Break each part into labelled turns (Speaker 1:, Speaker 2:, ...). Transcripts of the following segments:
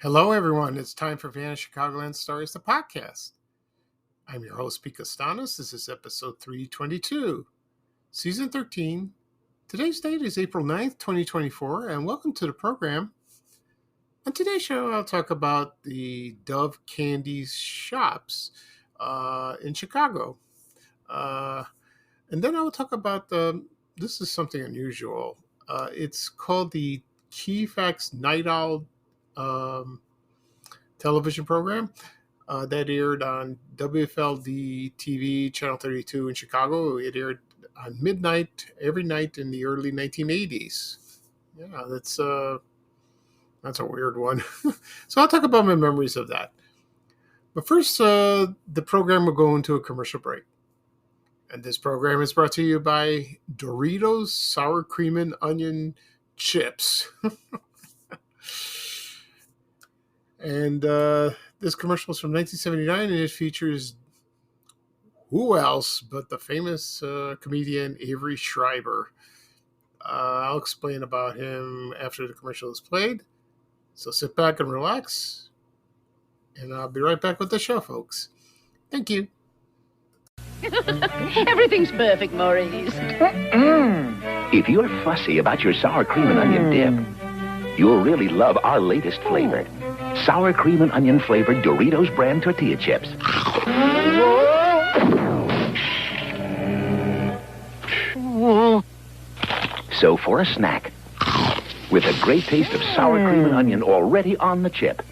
Speaker 1: Hello, everyone. It's time for Vanished Chicagoland Stories, the podcast. I'm your host, Pete Costanos. This is episode 322, season 13. Today's date is April 9th, 2024, and welcome to the program. On today's show, I'll talk about the Dove Candies shops in Chicago. And then I will talk about this is something unusual. It's called the Keyfax Nite-Owl television program that aired on WFLD TV, Channel 32 in Chicago. It aired on midnight every night in the early 1980s. Yeah, that's a weird one. So I'll talk about my memories of that. But first, the program will go into a commercial break. And this program is brought to you by Doritos Sour Cream and Onion Chips. And this commercial is from 1979, and it features who else but the famous comedian Avery Schreiber. I'll explain about him after the commercial is played. So sit back and relax, and I'll be right back with the show, folks. Thank you.
Speaker 2: Everything's perfect, Maurice.
Speaker 3: If you're fussy about your sour cream and onion dip, you'll really love our latest flavor. Sour cream and onion flavored Doritos brand tortilla chips. So for a snack, with a great taste of sour cream and onion already on the chip,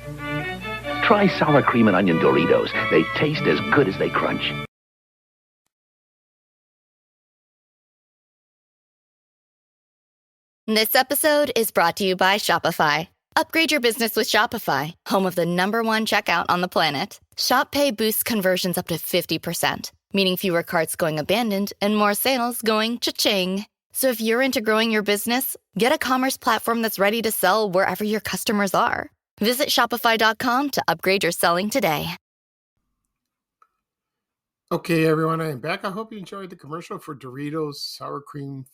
Speaker 3: try sour cream and onion Doritos. They taste as good as they crunch.
Speaker 4: This episode is brought to you by Shopify. Upgrade your business with Shopify, home of the #1 checkout on the planet. Shop Pay boosts conversions up to 50%, meaning fewer carts going abandoned and more sales going cha-ching. So if you're into growing your business, get a commerce platform that's ready to sell wherever your customers are. Visit Shopify.com to upgrade your selling today.
Speaker 1: Okay, everyone, I am back. I hope you enjoyed the commercial for Doritos Sour Cream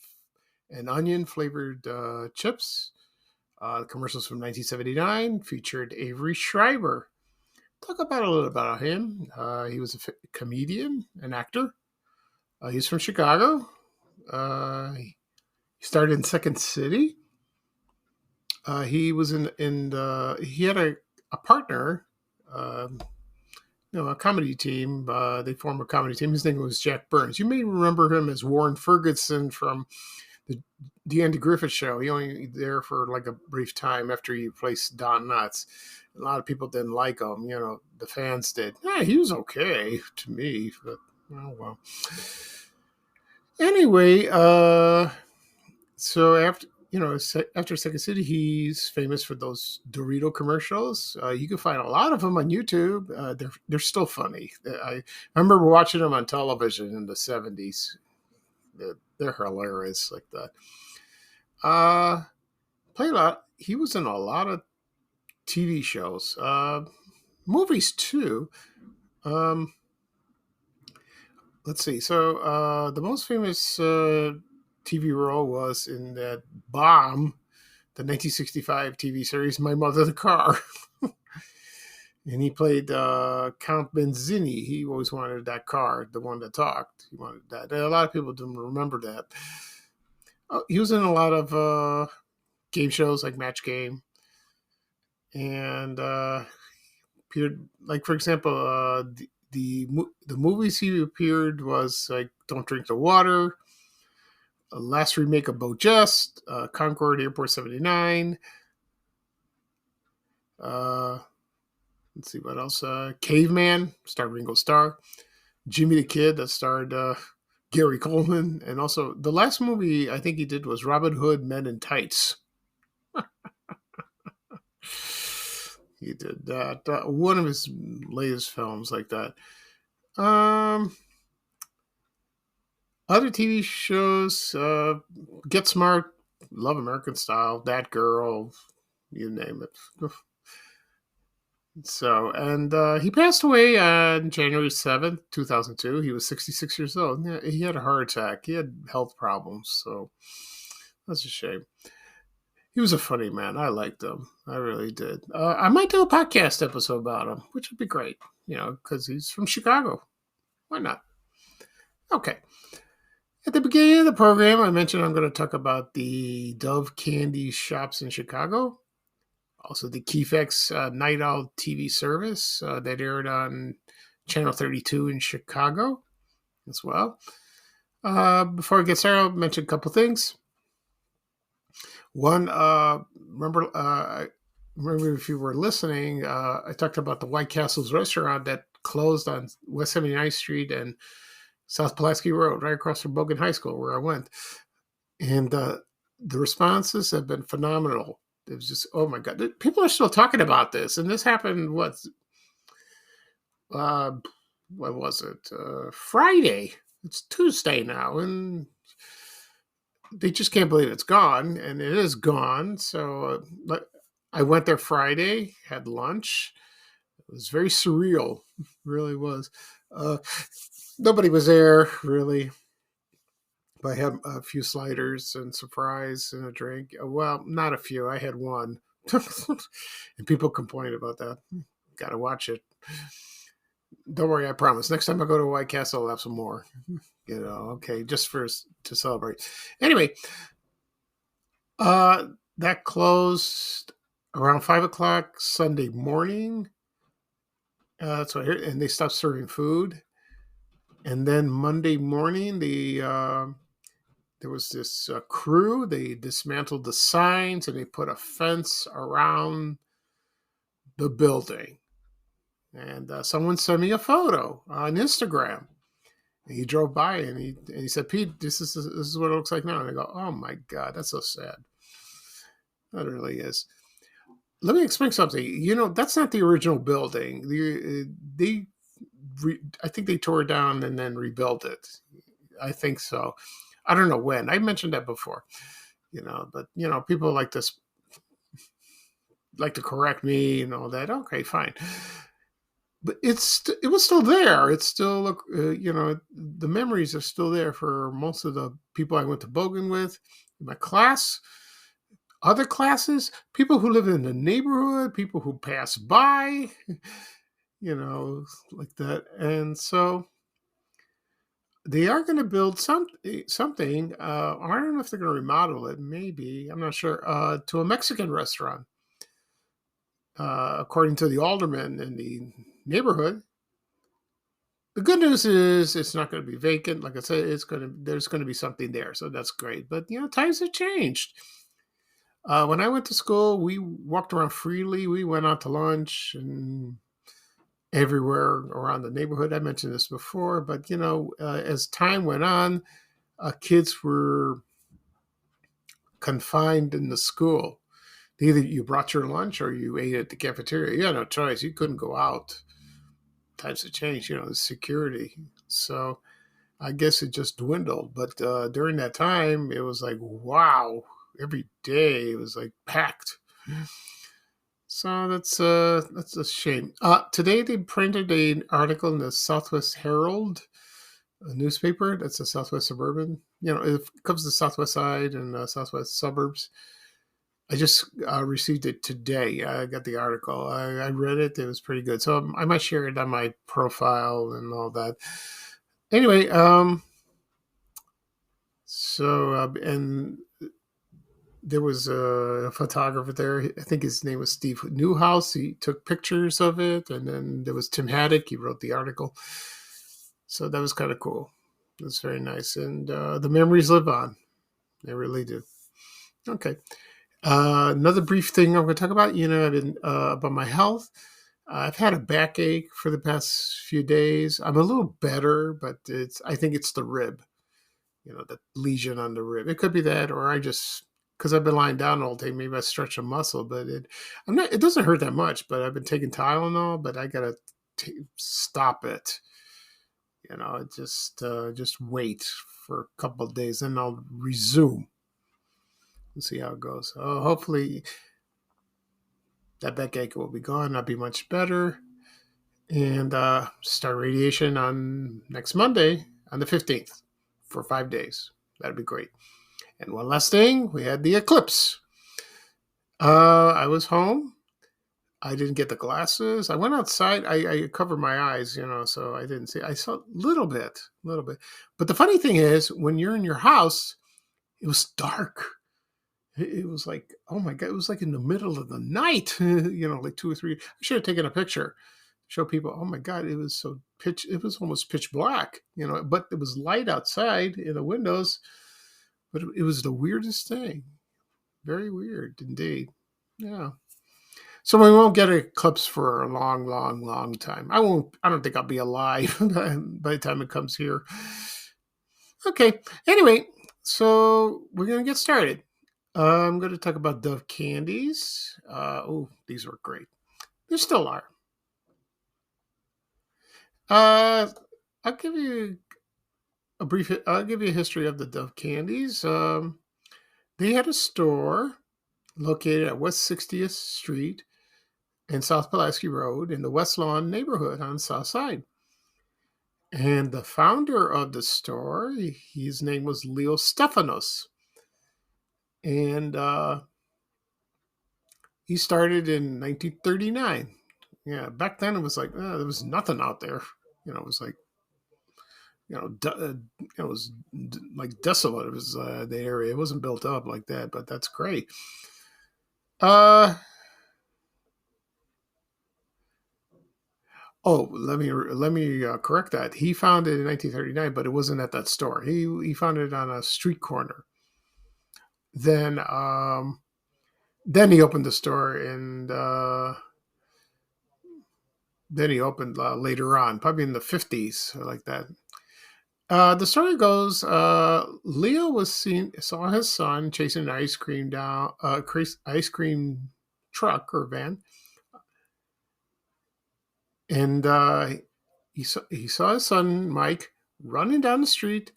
Speaker 1: and Onion flavored chips. The commercials from 1979 featured Avery Schreiber. Talk about a little about him. He was a comedian, an actor. He's from Chicago. He started in Second City. He was he had a partner, a comedy team. They formed a comedy team. His name was Jack Burns. You may remember him as Warren Ferguson from the Andy Griffith Show. He only there for like a brief time after he replaced Don Knotts. A lot of people didn't like him. The fans did. Yeah, he was okay to me, but oh well. Anyway, so after Second City, he's famous for those Dorito commercials. You can find a lot of them on YouTube. They're still funny. I remember watching them on television in the 70s. They're hilarious like that. Played a lot. He was in a lot of TV shows, movies too. Let's see. So the most famous TV role was in that Bomb, the 1965 TV series My Mother the Car. And he played Count Benzini. He always wanted that car, the one that talked. He wanted that. And a lot of people didn't remember that. He was in a lot of game shows like Match Game. And appeared, like, for example, the movies he appeared was like Don't Drink the Water, last remake of Beau Geste, Concord Airport 79. Let's see what else. Caveman, starred Ringo Starr. Jimmy the Kid, that starred Gary Coleman. And also, the last movie I think he did was Robin Hood Men in Tights. He did that. One of his latest films like that. Um, Other TV shows, Get Smart, Love American Style, That Girl, you name it. So, and he passed away on January 7th, 2002. He was 66 years old. Yeah, he had a heart attack. He had health problems. So that's a shame. He was a funny man. I liked him. I really did. I might do a podcast episode about him, which would be great, because he's from Chicago. Why not? Okay. At the beginning of the program, I mentioned I'm going to talk about the Dove Candies shops in Chicago. Also, the Keyfax Nite-Owl TV service that aired on Channel 32 in Chicago as well. Before I get started, I'll mention a couple things. One, remember if you were listening, I talked about the White Castle's restaurant that closed on West 79th Street and South Pulaski Road, right across from Bogan High School, where I went. And the responses have been phenomenal. It was just, oh my God. People are still talking about this. And this happened, what was it? Friday. It's Tuesday now. And they just can't believe it's gone. And it is gone. So I went there Friday, had lunch. It was very surreal. It really was. Nobody was there, really. But I had a few sliders and some fries and a drink. Well, not a few. I had one. And people complained about that. Got to watch it. Don't worry, I promise. Next time I go to White Castle, I'll have some more. Okay, just to celebrate. Anyway, that closed around 5 o'clock Sunday morning. That's what I heard. And they stopped serving food. And then Monday morning, there was this crew. They dismantled the signs and they put a fence around the building. And someone sent me a photo on Instagram. And he drove by and he said, "Pete, this is what it looks like now." And I go, "Oh my God, that's so sad." That really is. Let me explain something. That's not the original building. I think they tore it down and then rebuilt it. I think so. I don't know when. I mentioned that before, but people like to correct me and all that. Okay, fine. But it was still there. It's still, the memories are still there for most of the people I went to Bogan with, my class, other classes, people who live in the neighborhood, people who pass by, like that. And so they are going to build something. I don't know if they're going to remodel it. Maybe, I'm not sure. To a Mexican restaurant, according to the alderman in the neighborhood. The good news is it's not going to be vacant. Like I said, there's going to be something there, so that's great. But times have changed. When I went to school, we walked around freely. We went out to lunch and everywhere around the neighborhood. I mentioned this before, but as time went on, kids were confined in the school. Either you brought your lunch or you ate at the cafeteria. You had no choice. You couldn't go out. Times have changed, the security. So I guess it just dwindled. But during that time, it was like, wow, every day it was like packed. So that's a shame. Today they printed an article in the Southwest Herald, a newspaper. That's a Southwest Suburban. It covers the Southwest side and Southwest suburbs. I just received it today. I got the article. I read it. It was pretty good. So I might share it on my profile and all that. Anyway, and there was a photographer there. I think his name was Steve Newhouse. He took pictures of it. And then there was Tim Haddock. He wrote the article. So that was kind of cool. It was very nice. And the memories live on. They really do. Okay. Another brief thing I'm going to talk about, I've been about my health. I've had a backache for the past few days. I'm a little better, but I think it's the rib, the lesion on the rib. It could be that, or I just because I've been lying down all day. Maybe I stretch a muscle, but it doesn't hurt that much. But I've been taking Tylenol, but I gotta stop it. Just wait for a couple of days, and I'll resume and see how it goes. Hopefully, that backache will be gone. I'll be much better, and start radiation on next Monday on the 15th for 5 days. That'd be great. And one last thing, we had the eclipse. I was home. I didn't get the glasses. I went outside. I covered my eyes, so I didn't see. I saw a little bit. But the funny thing is, when you're in your house, it was dark. It was like, oh my God, it was like in the middle of the night, like 2 or 3. I should have taken a picture, show people, oh my God, it was it was almost pitch black, but it was light outside in the windows. But it was the weirdest thing. Very weird indeed. Yeah. So we won't get an eclipse for a long, long, long time. I don't think I'll be alive by the time it comes here. Okay. Anyway, so we're going to get started. I'm going to talk about Dove Candies. These were great. They still are. I'll give you a history of the Dove Candies. They had a store located at West 60th Street and South Pulaski Road in the West Lawn neighborhood on the South Side. And the founder of the store, his name was Leo Stefanos. And he started in 1939. Yeah, back then it was like, there was nothing out there. It was like, it was like desolate. It was the area. It wasn't built up like that, but that's great. Let me correct that. He founded it in 1939, but it wasn't at that store. He founded it on a street corner. Then he opened the store, and then he opened later on, probably in the 50s, like that. The story goes, Leo saw his son chasing an ice cream truck or van, and he saw his son Mike running down the street,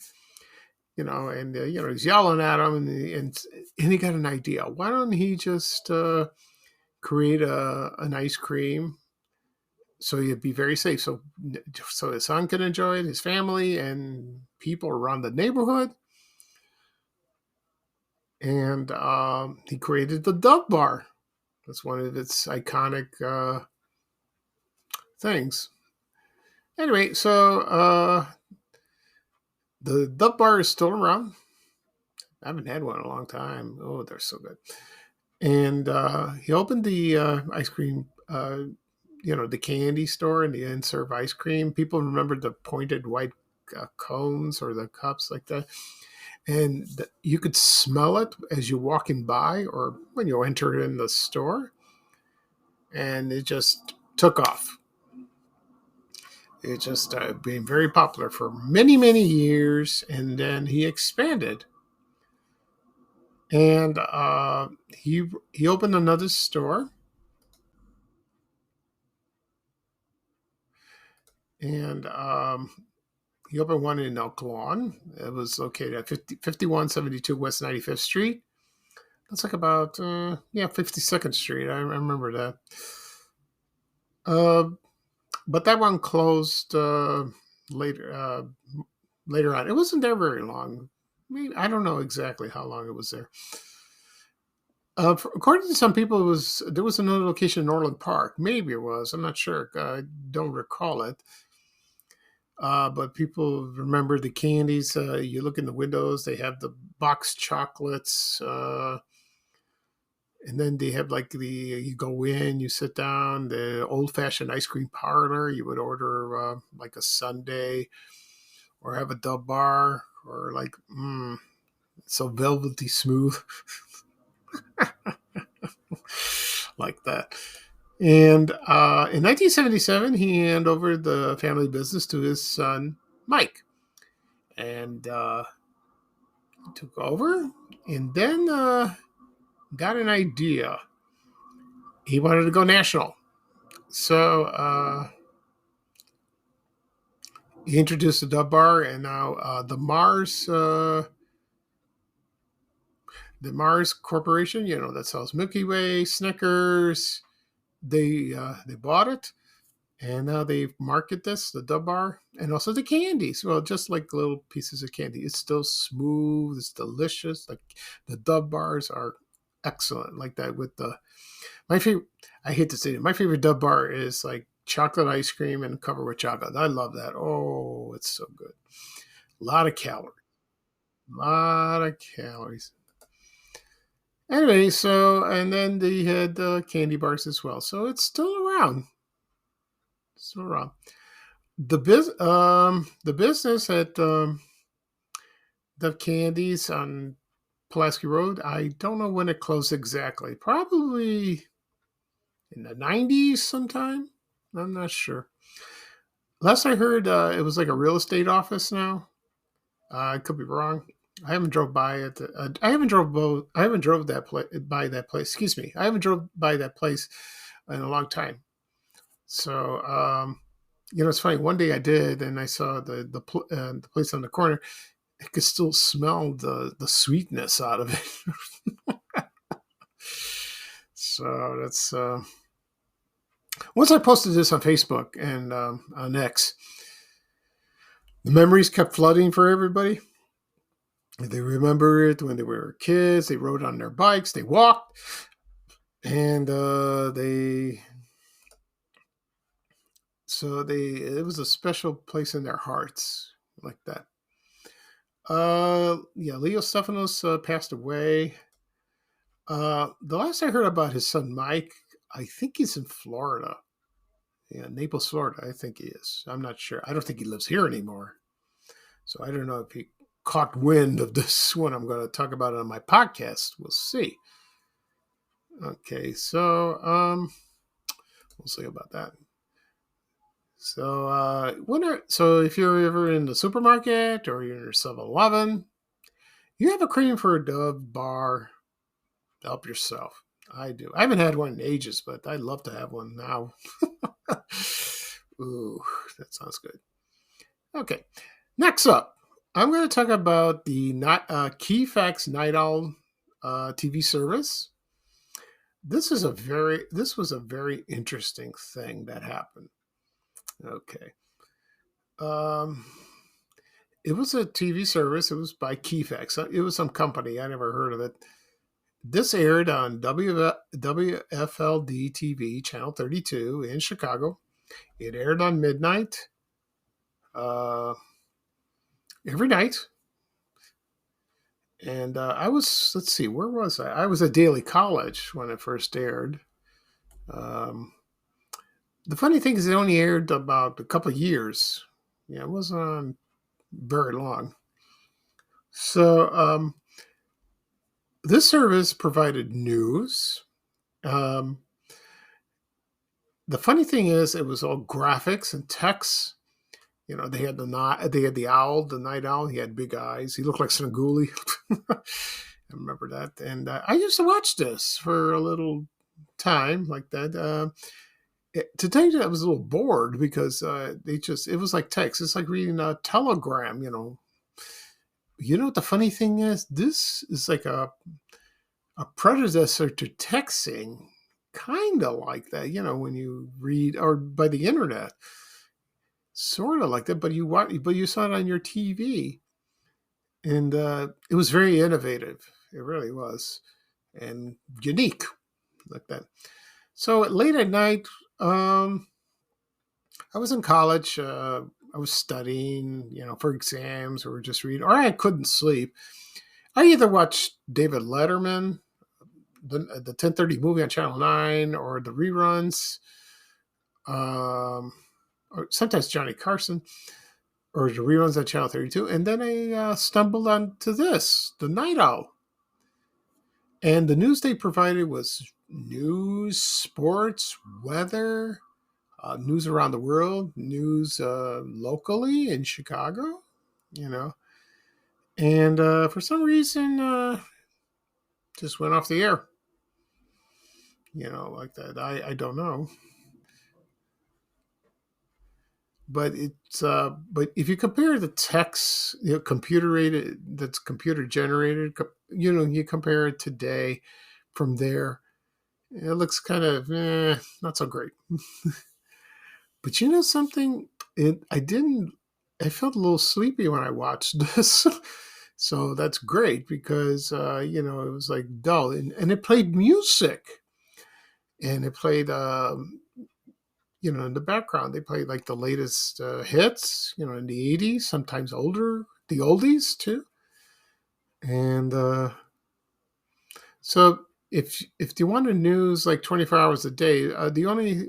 Speaker 1: and he's yelling at him, and he got an idea. Why don't he just create an ice cream? So he'd be very safe. So his son could enjoy it, his family, and people around the neighborhood. And he created the Dove Bar. That's one of its iconic things. Anyway, so the Dove Bar is still around. I haven't had one in a long time. Oh, they're so good. And he opened the ice cream the candy store and the in-serve ice cream. People remember the pointed white cones or the cups like that. And you could smell it as you're walking by or when you enter in the store. And it just took off. It just became very popular for many, many years. And then he expanded. And he opened another store. And he opened one in Elk Lawn. It was located at 5172 West 95th Street. That's like about 52nd Street. I remember that. But that one closed later on. It wasn't there very long. I don't know exactly how long it was there. According to some people, there was another location in Orland Park. Maybe it was. I'm not sure. I don't recall it. But people remember the candies. You look in the windows, they have the boxed chocolates. And then they have you go in, you sit down, the old-fashioned ice cream parlor. You would order like a sundae or have a Dove Bar or so velvety smooth. Like that. And in 1977, he handed over the family business to his son, Mike. And he took over. And then got an idea. He wanted to go national. So he introduced the Dub Bar, and now the Mars Corporation, that sells Milky Way, Snickers, they bought it, and now they market this, the Dub Bar, and also the candies. Well, just like little pieces of candy. It's still smooth. It's delicious. Like the Dub Bars are excellent. Like that with my favorite. I hate to say it. My favorite Dub Bar is like chocolate ice cream and covered with chocolate. I love that. Oh, it's so good. A lot of calories. A lot of calories. Anyway, so and then they had candy bars as well. So it's still around. Still around. The business at the Candies on Pulaski Road. I don't know when it closed exactly. Probably in the 90s sometime. I'm not sure. Last I heard, it was like a real estate office now. I could be wrong. I haven't drove by it. I haven't drove by that place. Excuse me. I haven't drove by that place in a long time. So, it's funny. One day I did, and I saw the place on the corner. I could still smell the sweetness out of it. So that's. Once I posted this on Facebook and on X, the memories kept flooding for everybody. They remember it when they were kids. They rode on their bikes. They walked, and it was a special place in their hearts, like that. Leo Stefanos passed away. The last I heard about his son Mike, I think he's in Florida. Yeah, Naples, Florida. I think he is. I'm not sure. I don't think he lives here anymore. So I don't know if he caught wind of this one. I'm going to talk about it on my podcast. We'll see. Okay, so we'll see about that. So so if you're ever in the supermarket or you're in 7-Eleven, you have a craving for a Dove bar, help yourself. I do. I haven't had one in ages, but I'd love to have one now. Ooh, that sounds good. Okay, next up, I'm going to talk about the Keyfax Nite-Owl TV service. This was a very interesting thing that happened. Okay. It was a TV service. It was by Keyfax. It was some company. I never heard of it. This aired on WFLD TV, Channel 32 in Chicago. It aired on midnight every night. And let's see, where was I? I was at Daly College when it first aired. The funny thing is it only aired about a couple of years. Yeah, it wasn't on very long. So this service provided news. The funny thing is it was all graphics and text. They had the owl, the night owl. He had big eyes. He looked like Snaguli. I remember that. And I used to watch this for a little time like that. To tell you that I was a little bored because it was like text. It's like reading a telegram, You know what the funny thing is? This is like a predecessor to texting, kind of like that, when you read or by the internet. Sort of like that, but you saw it on your TV. And it was very innovative. It really was. And unique like that. So late at night, I was in college. I was studying, for exams or just reading, or I couldn't sleep. I either watched David Letterman, the 10:30 movie on Channel 9, or the reruns, or sometimes Johnny Carson, or the reruns on Channel 32. And then I stumbled onto this, the Nite-Owl. And the news they provided was news, sports, weather, news around the world, news locally in Chicago, And for some reason, just went off the air. like that. I don't know. But but if you compare the text, computer rated, that's computer generated, you compare it today from there, it looks kind of not so great. But you know something, I felt a little sleepy when I watched this. So that's great because it was like dull, and it played music, and it played in the background they played like the latest hits, in the 80s, sometimes older, the oldies too. And so if you want the news like 24 hours a day, the only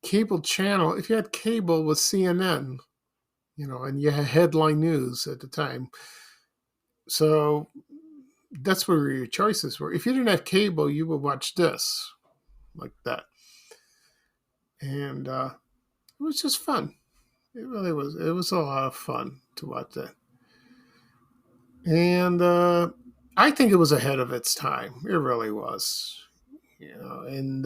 Speaker 1: cable channel, if you had cable, was CNN, and you had headline news at the time. So that's where your choices were. If you didn't have cable, you would watch this, like that. And it was just fun. It really was. It was a lot of fun to watch that. And I think it was ahead of its time. It really was. And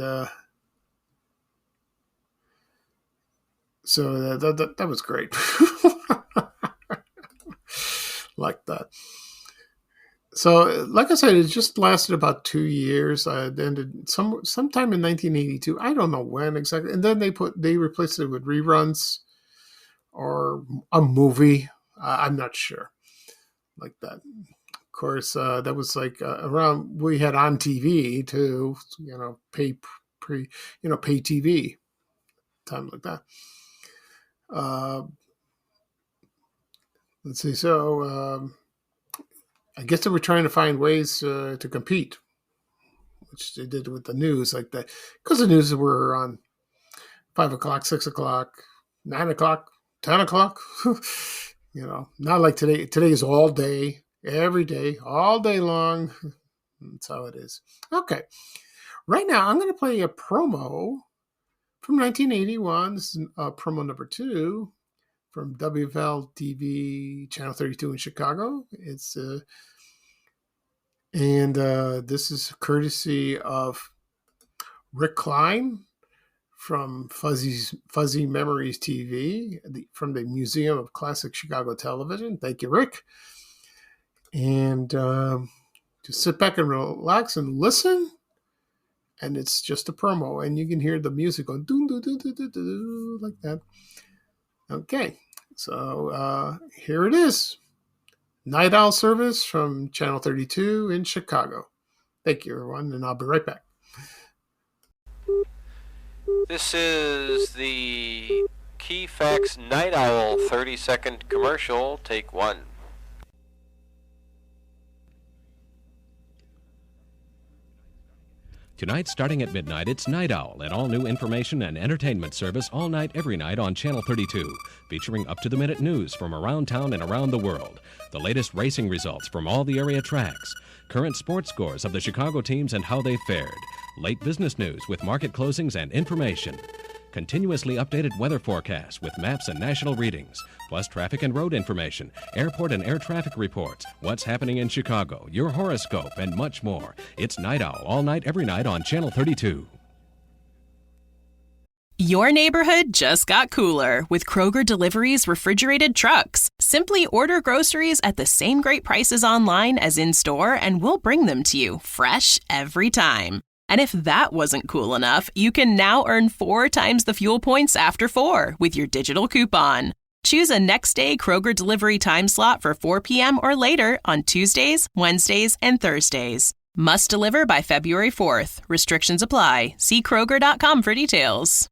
Speaker 1: so that was great. Like that. So, like I said, it just lasted about 2 years. It ended sometime in 1982. I don't know when exactly. And then they replaced it with reruns or a movie. I'm not sure. Like that. Of course, that was like around. We had on TV too. Pay TV time like that. Let's see. So. I guess they were trying to find ways to compete, which they did with the news like that. Because the news were on 5 o'clock, 6 o'clock, 9 o'clock, 10 o'clock. Not like today. Today is all day, every day, all day long. That's how it is. Okay. Right now, I'm going to play a promo from 1981. This is promo number 2 from WFLD Channel 32 in Chicago. It's this is courtesy of Rick Klein from Fuzzy Memories TV, from the Museum of Classic Chicago Television. Thank you, Rick. And just sit back and relax and listen. And it's just a promo, and you can hear the music going doo doo doo doo doo doo like that. Okay, so here it is. Nite-Owl service from Channel 32 in Chicago. Thank you, everyone, and I'll be right back.
Speaker 5: This is the Keyfax Nite-Owl 30-second commercial, take 1.
Speaker 6: Tonight, starting at midnight, it's Nite-Owl, an all-new information and entertainment service all night, every night on Channel 32, featuring up-to-the-minute news from around town and around the world, the latest racing results from all the area tracks, current sports scores of the Chicago teams and how they fared, late business news with market closings and information, continuously updated weather forecasts with maps and national readings, plus traffic and road information, airport and air traffic reports, what's happening in Chicago, your horoscope, and much more. It's Nite-Owl, all night, every night on Channel 32.
Speaker 7: Your neighborhood just got cooler with Kroger Delivery's refrigerated trucks. Simply order groceries at the same great prices online as in-store, and we'll bring them to you fresh every time. And if that wasn't cool enough, you can now earn 4 times the fuel points after 4 with your digital coupon. Choose a next-day Kroger delivery time slot for 4 p.m. or later on Tuesdays, Wednesdays, and Thursdays. Must deliver by February 4th. Restrictions apply. See Kroger.com for details.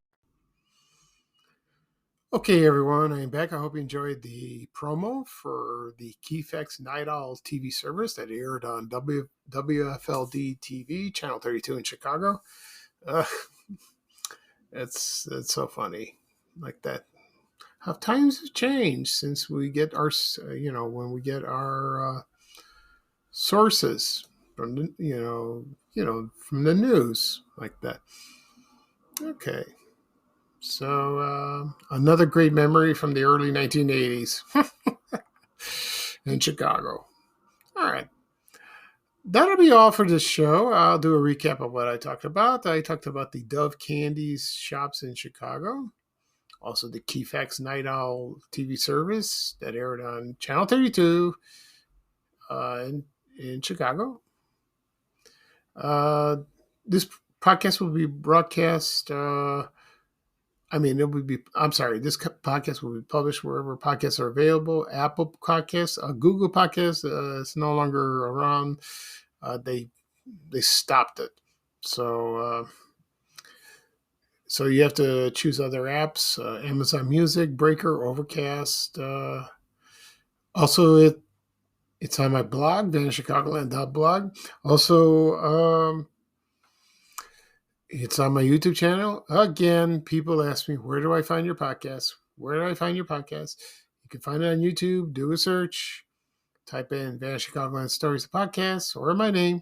Speaker 1: Okay, everyone, I'm back. I hope you enjoyed the promo for the Keyfax Nite-Owl TV service that aired on WFLD TV, Channel 32 in Chicago. It's so funny, like that. How times have changed since we get our, when we get our sources from the, from the news, like that. Okay. So another great memory from the early 1980s in Chicago. All right. that'll be all for this show. I'll do a recap of what I talked about. I talked about the Dove Candies shops in Chicago. Also, the Keyfax Nite-Owl TV service that aired on Channel 32 in Chicago. This podcast will be broadcast. This podcast will be published wherever podcasts are available. Apple Podcasts, Google Podcasts, it's no longer around. They stopped it. So you have to choose other apps, Amazon Music, Breaker, Overcast. Also, it's on my blog, vanchicagoland.blog. Also, it's on my YouTube channel. Again, people ask me, where do I find your podcast? Where do I find your podcast? You can find it on YouTube. Do a search. Type in Van Chicagoland Stories, the podcast, or my name.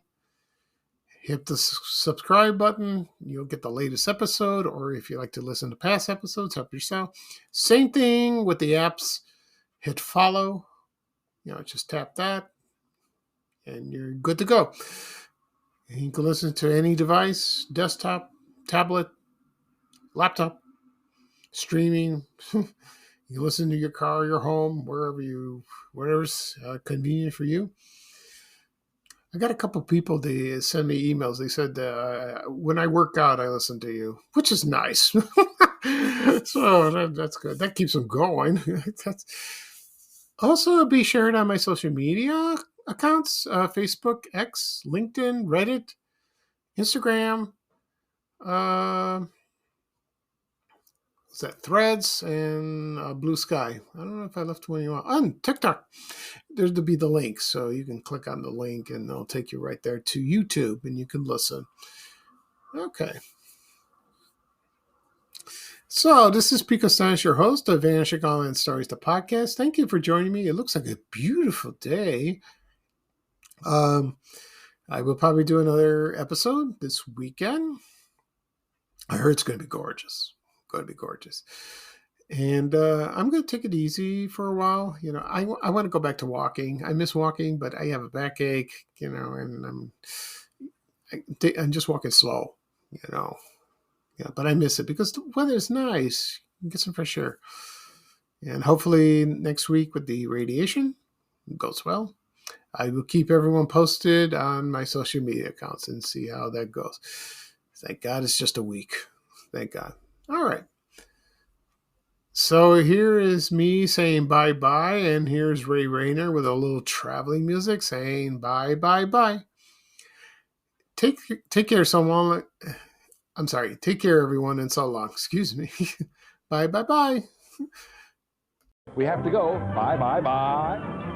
Speaker 1: Hit the subscribe button. You'll get the latest episode, or if you like to listen to past episodes, help yourself. Same thing with the apps. Hit follow. Just tap that, and you're good to go. And you can listen to any device, desktop, tablet, laptop, streaming. You listen to your car, your home, whatever's convenient for you. I got a couple of people, they send me emails. They said, when I work out, I listen to you, which is nice. So that's good. That keeps them going. Also, I'll be sharing on my social media accounts, Facebook, X, LinkedIn, Reddit, Instagram, what's that, Threads, and Blue Sky. I don't know if I left one you on TikTok. There'll be the link, so you can click on the link, and they'll take you right there to YouTube, and you can listen. Okay. So this is Pico Steins, your host of Van Chicagoland Stories, the podcast. Thank you for joining me. It looks like a beautiful day. I will probably do another episode this weekend. I heard it's going to be gorgeous. And I'm going to take it easy for a while. I want to go back to walking. I miss walking, but I have a backache, and I'm just walking slow, Yeah, but I miss it because the weather is nice. You can get some fresh air. And hopefully next week with the radiation, it goes well. I will keep everyone posted on my social media accounts and see how that goes. Thank God it's just a week. Thank God. All right. So here is me saying bye-bye, and here's Ray Rayner with a little traveling music saying bye-bye-bye. Take care, someone. I'm sorry. Take care, everyone, and so long. Excuse me. Bye-bye-bye.
Speaker 8: We have to go. Bye, bye, bye.